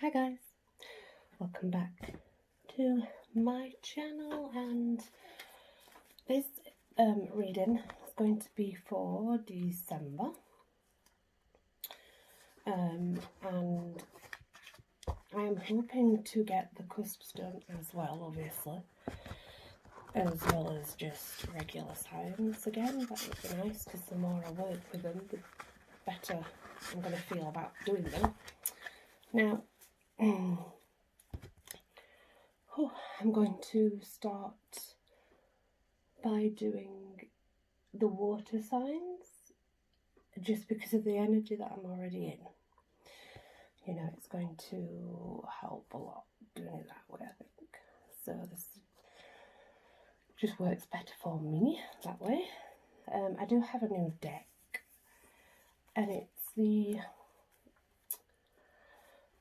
Hi guys, welcome back to my channel, and this reading is going to be for December, and I am hoping to get the cusps done as well, obviously, as well as just regular signs again. That would be nice, because the more I work with them, the better I'm going to feel about doing them. Now, I'm going to start by doing the water signs, just because of the energy that I'm already in. You know, it's going to help a lot doing it that way, I think. So this just works better for me that way. I do have a new deck, and it's the,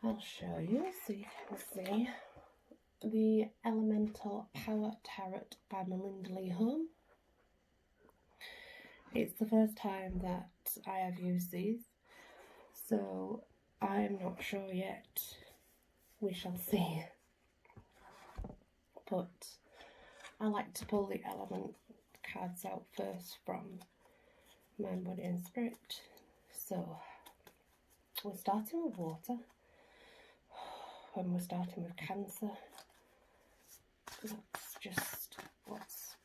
I'll show you so you can see, the Elemental Power Tarot by Melinda Lee Home. It's the first time that I have used these, so I'm not sure yet. We shall see. But I like to pull the element cards out first from Mind, Body and Spirit. So we're starting with water, and we're starting with Cancer. That's just what's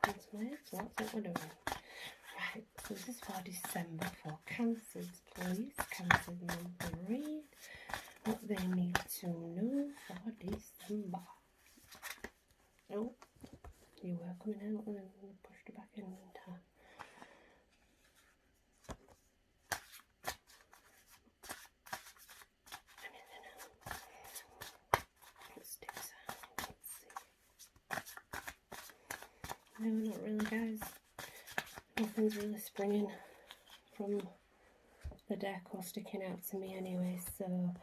into my head, so that's what we're doing. Right, so this is for December for Cancers, please. Cancers number read what they need to know for December. Oh, you were coming out and then you pushed it back in time. No, not really, guys. Nothing's really springing from the deck or sticking out to me anyway, so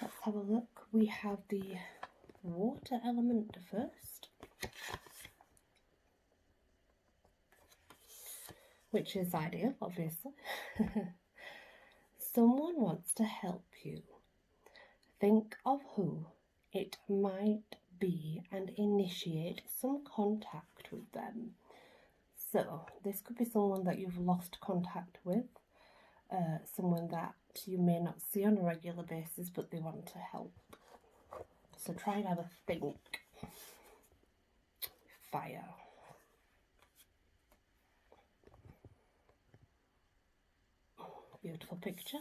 let's have a look. We have the water element first, which is ideal, obviously. Someone wants to help you. Think of who it might be and initiate some contact with them. So this could be someone that you've lost contact with, someone that you may not see on a regular basis, but they want to help. So try and have a think. Fire. Beautiful picture.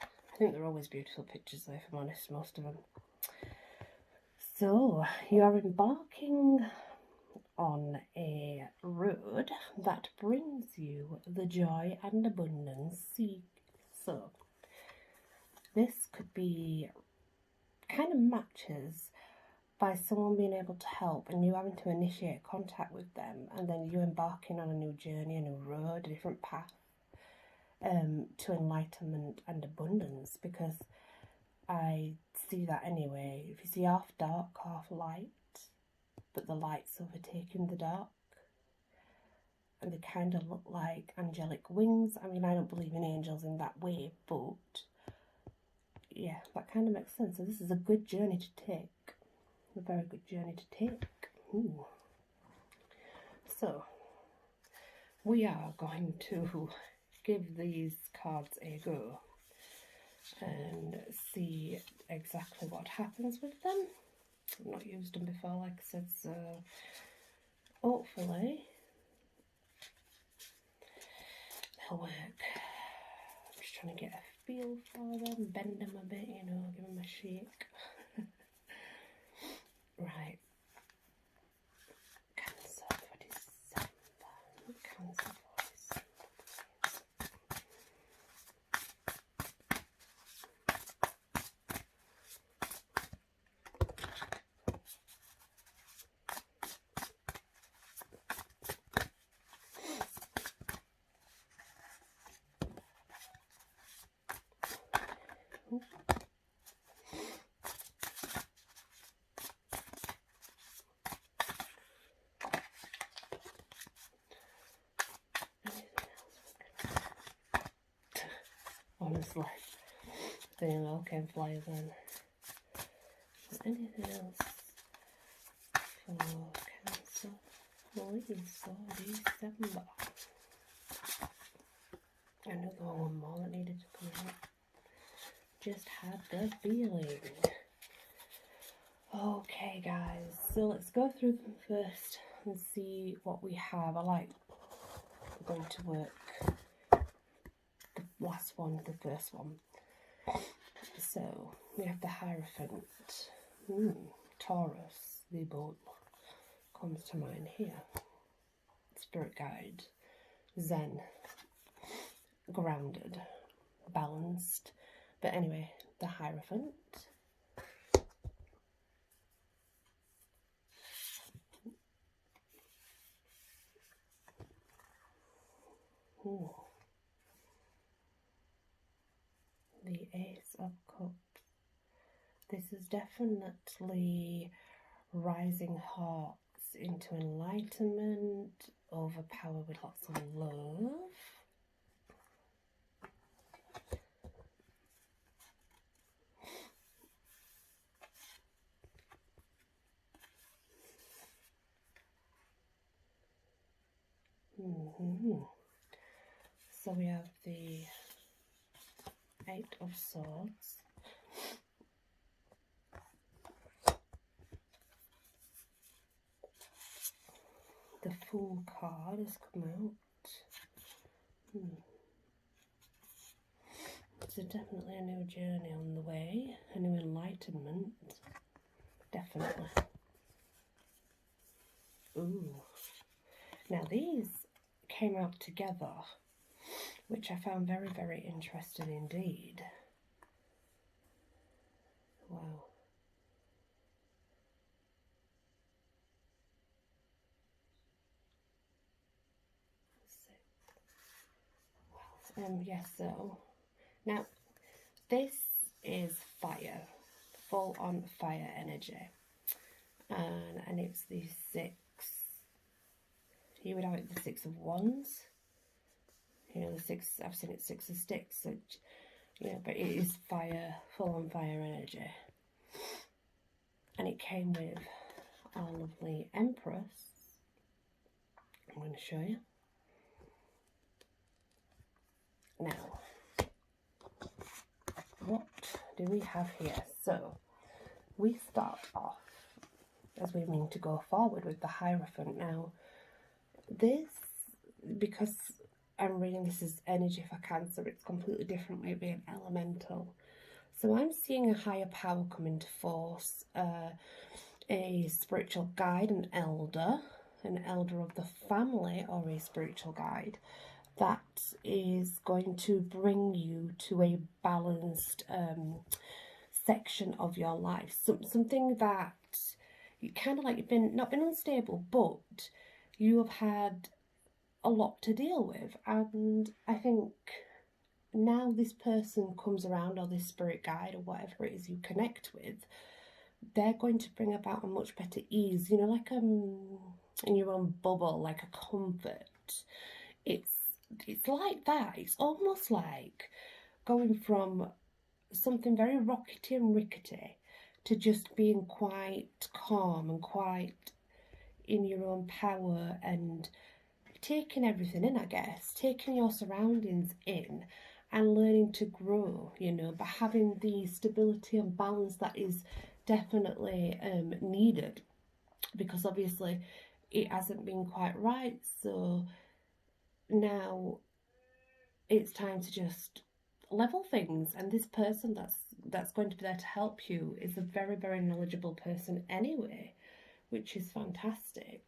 I think they're always beautiful pictures though, if I'm honest, most of them. So you are embarking on a road that brings you the joy and abundance. So this could be kind of matches by someone being able to help and you having to initiate contact with them, and then you embarking on a new journey, a new road, a different path to enlightenment and abundance, because I see that anyway. If you see half dark, half light, but the light's overtaking the dark, and they kind of look like angelic wings. I mean, I don't believe in angels in that way, but yeah, that kind of makes sense. So this is a good journey to take, a very good journey to take. Ooh. So we are going to give these cards a go and see exactly what happens with them. I've not used them before, like I said, so hopefully they'll work. I'm just trying to get a feel for them, bend them a bit, you know, give them a shake. Right. Cancer for December. Cancer for December. Honestly, Then okay, fly then. Anything else for Cancer? Please, for December. I know there was one more that needed to come out. Just had the feeling. Okay, guys, so let's go through them first and see what we have. I like going to work the last one, the first one. So we have the Hierophant, Taurus, the bull comes to mind here. Spirit Guide, Zen, grounded, balanced. But anyway, the Hierophant. Ooh. The Ace of Cups. This is definitely rising hearts into enlightenment, overpower with lots of love. So we have the Eight of Swords. The Fool card has come out. So definitely a new journey on the way, a new enlightenment. Definitely. Ooh. Now these came out together, which I found very, very interesting indeed. Wow. Yes, so now this is fire, full on fire energy, and it's the six. You would have it the Six of Wands. You know, the six. I've seen it Six of Sticks. So, you know, but it is fire, full on fire energy, and it came with our lovely Empress. I'm going to show you. Now, what do we have here? So, we start off, as we mean to go forward, with the Hierophant. Now, this, because I'm reading this as energy for Cancer, it's completely different way of being elemental. So I'm seeing a higher power come into force, a spiritual guide, an elder of the family, or a spiritual guide that is going to bring you to a balanced section of your life. Something that you kind of like, you've not been unstable, but you have had a lot to deal with. And I think now this person comes around, or this spirit guide, or whatever it is you connect with, they're going to bring about a much better ease, you know, like in your own bubble, like a comfort. It's like that. It's almost like going from something very rockety and rickety to just being quite calm and quite in your own power and taking everything in, I guess, taking your surroundings in and learning to grow, you know, but having the stability and balance that is definitely needed, because obviously it hasn't been quite right. So now it's time to just level things, and this person that's going to be there to help you is a very, very knowledgeable person anyway, which is fantastic.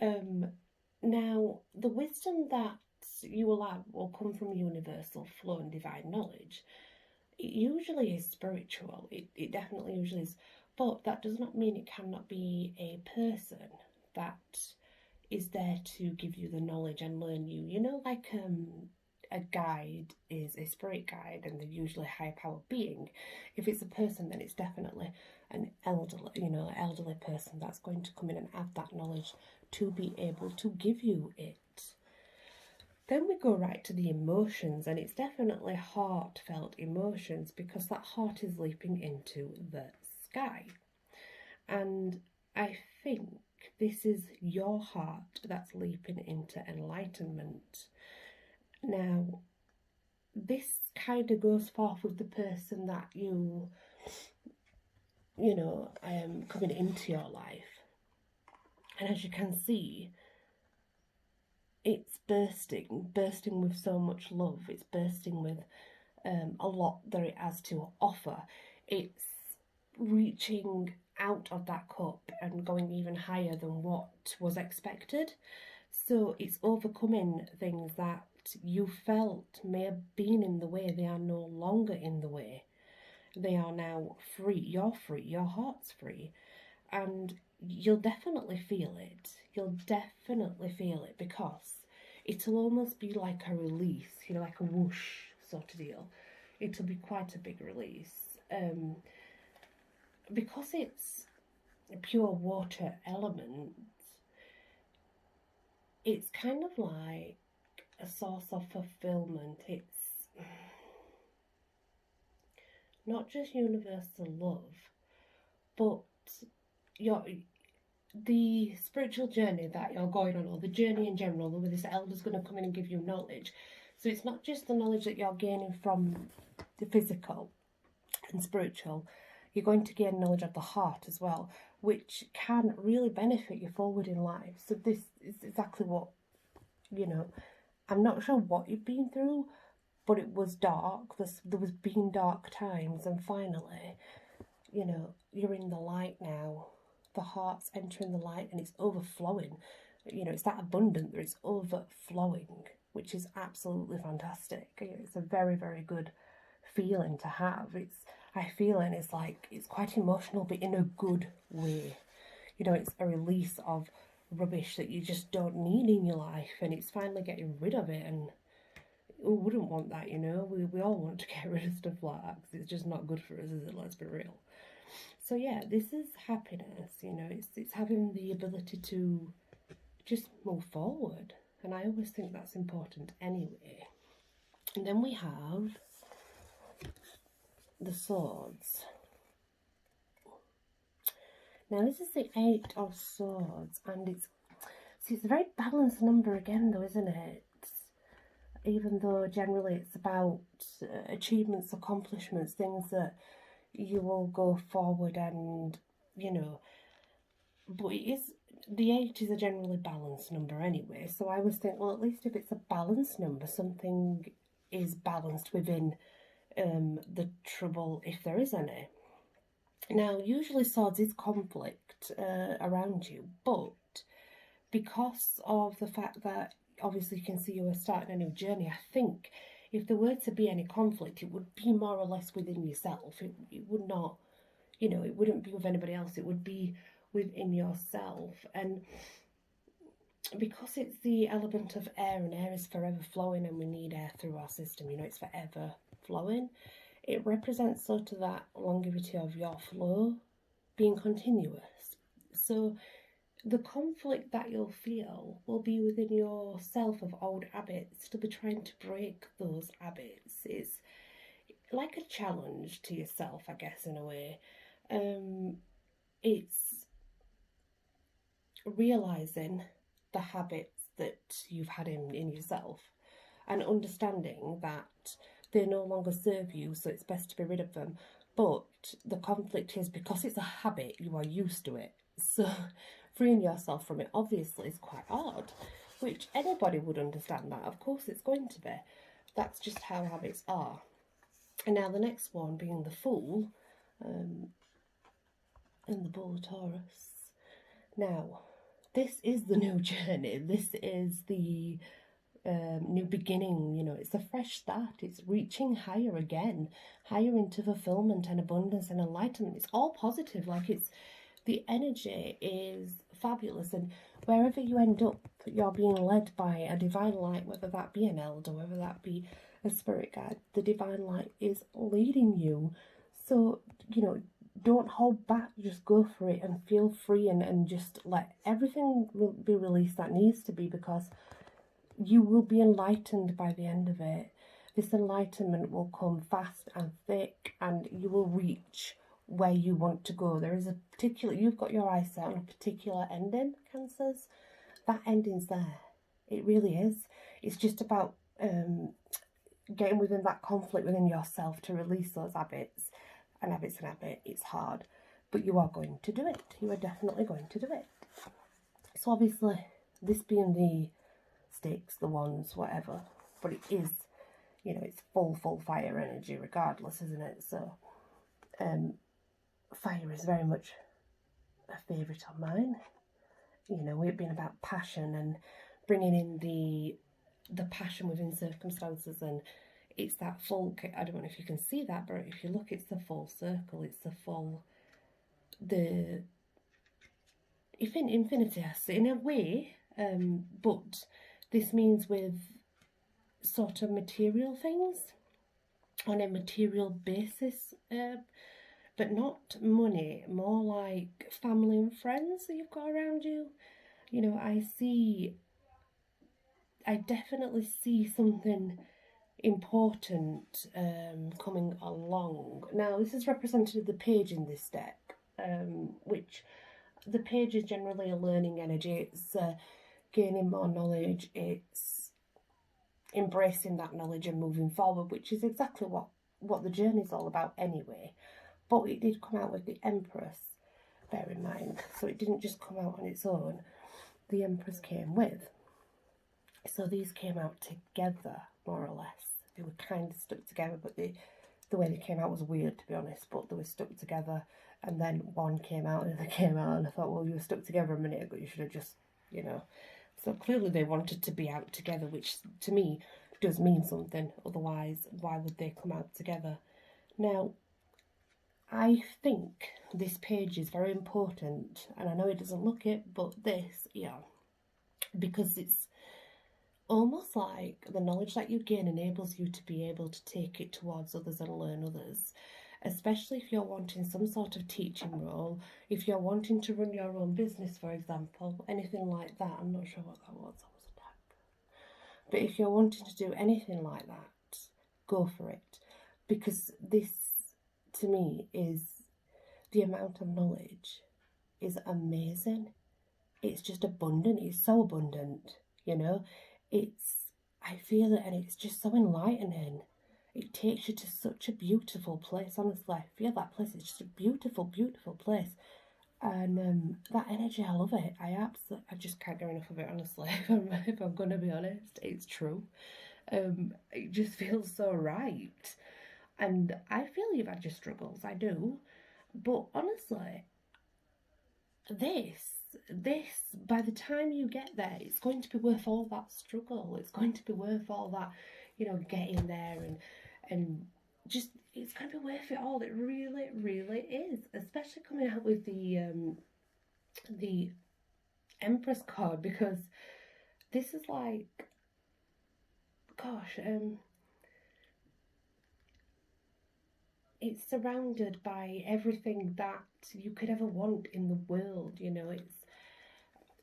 Now the wisdom that you will have will come from universal flow and divine knowledge. It usually is spiritual, it definitely usually is, but that does not mean it cannot be a person that is there to give you the knowledge and learn you. You know, like a guide is a spirit guide, and they're usually a higher power being. If it's a person, then it's definitely an elderly, you know, elderly person that's going to come in and add that knowledge to be able to give you it. Then we go right to the emotions, and it's definitely heartfelt emotions because that heart is leaping into the sky. And I think this is your heart that's leaping into enlightenment. Now, this kind of goes forth with the person that coming into your life. And as you can see, it's bursting with so much love. It's bursting with a lot that it has to offer. It's reaching out of that cup and going even higher than what was expected. So it's overcoming things that you felt may have been in the way. They are no longer in the way. They are now free. You're free. Your heart's free. And you'll definitely feel it. You'll definitely feel it because it'll almost be like a release, like a whoosh sort of deal. It'll be quite a big release. Because it's a pure water element, it's kind of like a source of fulfillment. It's not just universal love, but the spiritual journey that you're going on, or the journey in general, where this elder's going to come in and give you knowledge. So it's not just the knowledge that you're gaining from the physical and spiritual, you're going to gain knowledge of the heart as well, which can really benefit you forward in life. So this is exactly what, I'm not sure what you've been through, but it was dark. There was been dark times, and finally, you're in the light now. The heart's entering the light and it's overflowing. It's that abundant that it's overflowing, which is absolutely fantastic. It's a very, very good feeling to have. I feel it, it's like, it's quite emotional, but in a good way. It's a release of rubbish that you just don't need in your life, and it's finally getting rid of it. And who wouldn't want that? We all want to get rid of stuff like that because it's just not good for us, is it? Let's be real. So yeah, this is happiness. It's having the ability to just move forward, and I always think that's important anyway. And then we have the swords. Now this is the 8 of Swords, and it's a very balanced number again, though, isn't it? Even though generally it's about achievements, accomplishments, things that you will go forward and, but the 8 is a generally balanced number anyway. So I always think, well, at least if it's a balanced number, something is balanced within the trouble, if there is any. Now, usually swords is conflict around you, but because of the fact that obviously you can see you are starting a new journey, I think if there were to be any conflict, it would be more or less within yourself. It would not, it wouldn't be with anybody else. It would be within yourself. And because it's the element of air, and air is forever flowing, and we need air through our system, it's forever flowing. It represents sort of that longevity of your flow being continuous. So the conflict that you'll feel will be within yourself of old habits, to be trying to break those habits. It's like a challenge to yourself, I guess, in a way. It's realising the habits that you've had in yourself, and understanding that they no longer serve you, so it's best to be rid of them. But the conflict is because it's a habit, you are used to it. So freeing yourself from it obviously is quite hard, which anybody would understand that. Of course it's going to be. That's just how habits are. And now the next one being the Fool and the Bull Taurus. Now, this is the new journey. This is the new beginning. It's a fresh start. It's reaching higher again, higher into fulfillment and abundance and enlightenment. It's all positive. Like, the energy is fabulous, and wherever you end up, you're being led by a divine light, whether that be an elder, whether that be a spirit guide. The divine light is leading you. So, don't hold back, just go for it and feel free, and just let everything be released that needs to be, because you will be enlightened by the end of it. This enlightenment will come fast and thick, and you will reach where you want to go. There is a particular, you've got your eyes set on a particular ending, Cancers. That ending's there. It really is. It's just about getting within that conflict within yourself to release those habits. And habits and habit, it's hard. But you are going to do it. You are definitely going to do it. So obviously, this being the sticks, the wands, whatever, but it is, you know, it's full fire energy regardless, isn't it? So fire is very much a favourite of mine. You know, we've been about passion and bringing in the passion within circumstances, and it's that full, I don't know if you can see that, but if you look, it's the full circle, it's the full, infinity, in a way, but this means with sort of material things on a material basis, but not money, more like family and friends that you've got around you. You know, I definitely see something important coming along. Now, this is represented with the page in this deck, which the page is generally a learning energy. It's gaining more knowledge, it's embracing that knowledge and moving forward, which is exactly what the journey is all about anyway. But it did come out with the Empress, bear in mind, so it didn't just come out on its own. The Empress came with. So these came out together, more or less. They were kind of stuck together, but the way they came out was weird, to be honest, but they were stuck together, and then one came out and the other came out, and I thought, well, you were stuck together a minute ago, you should have just, you know. So clearly they wanted to be out together, which to me does mean something, otherwise why would they come out together? Now, I think this page is very important, and I know it doesn't look it, but this, yeah, because it's almost like the knowledge that you gain enables you to be able to take it towards others and learn others, especially if you're wanting some sort of teaching role, if you're wanting to run your own business, for example, anything like that. I'm not sure what that was, that was a tap. But if you're wanting to do anything like that, go for it, because this, to me, is the amount of knowledge is amazing. It's just abundant. It's so abundant, you know. I feel it, and it's just so enlightening. It takes you to such a beautiful place, honestly. I feel that place is just a beautiful, beautiful place. And that energy, I love it. I just can't get enough of it, honestly. If I'm gonna be honest, it's true. It just feels so right. And I feel you've had your struggles, I do. But honestly, this by the time you get there, it's going to be worth all that struggle. It's going to be worth all that, you know, getting there, and just, it's going to be worth it all. It really, really is, especially coming out with the Empress card, because this is like, gosh, it's surrounded by everything that you could ever want in the world, you know.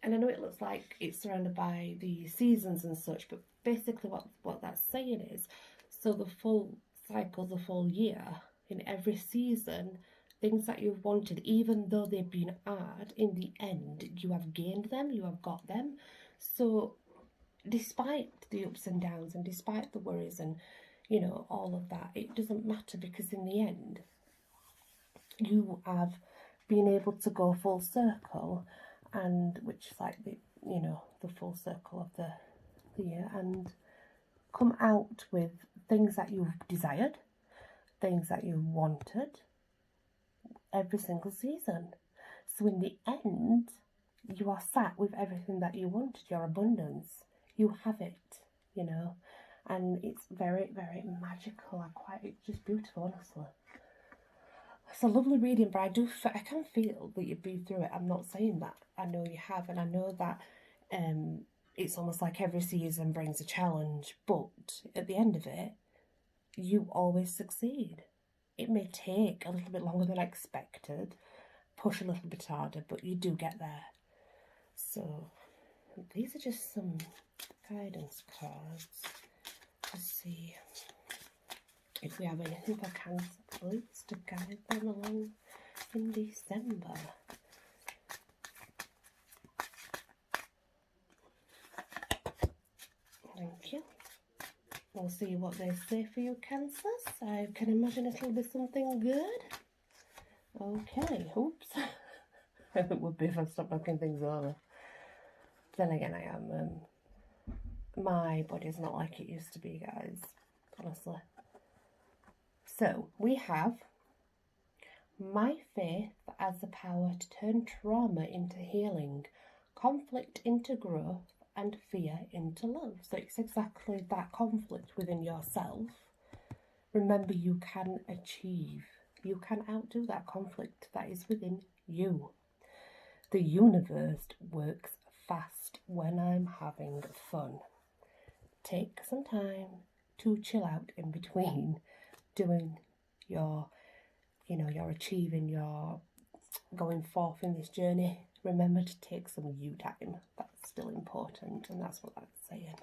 And I know it looks like it's surrounded by the seasons and such, but basically what that's saying is, so the full cycle, the full year, in every season, things that you've wanted, even though they've been hard, in the end, you have gained them, you have got them. So despite the ups and downs, and despite the worries, and, you know, all of that, it doesn't matter, because in the end, you have been able to go full circle, and which is like the, you know, the full circle of the year, and come out with things that you've desired, things that you wanted every single season. So in the end, you are sat with everything that you wanted, your abundance. You have it, you know, and it's very, very magical. It's just beautiful, honestly. It's a lovely reading, but I can feel that you've been through it. I'm not saying that. I know you have, and I know that it's almost like every season brings a challenge, but at the end of it, you always succeed. It may take a little bit longer than expected, push a little bit harder, but you do get there. So, These are just some guidance cards to see if we have anything for Cancer, please, to guide them along in December. Thank you. We'll see what they say for you, Cancers. I can imagine it'll be something good. Okay, oops. It would be if I stopped knocking things over. Then again, I am. My body's not like it used to be, guys. Honestly. So, we have my faith as the power to turn trauma into healing, conflict into growth, and fear into love. So it's exactly that conflict within yourself. Remember, you can achieve. You can outdo that conflict that is within you. The universe works fast when I'm having fun. Take some time to chill out in between doing your, you're achieving, you're going forth in this journey. Remember to take some you time. That's still important, and that's what that's saying.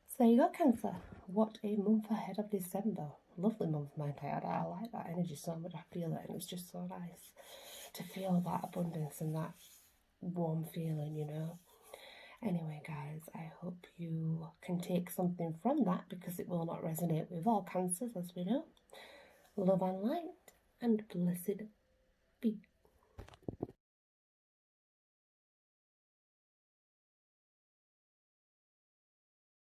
So there you go, Cancer. What a month ahead of December. Lovely month, might I add. I like that energy so much. I feel it, and it's just so nice to feel that abundance and that warm feeling, Anyway, guys, I hope you can take something from that, because it will not resonate with all Cancers, as we know. Love and light, and blessed be.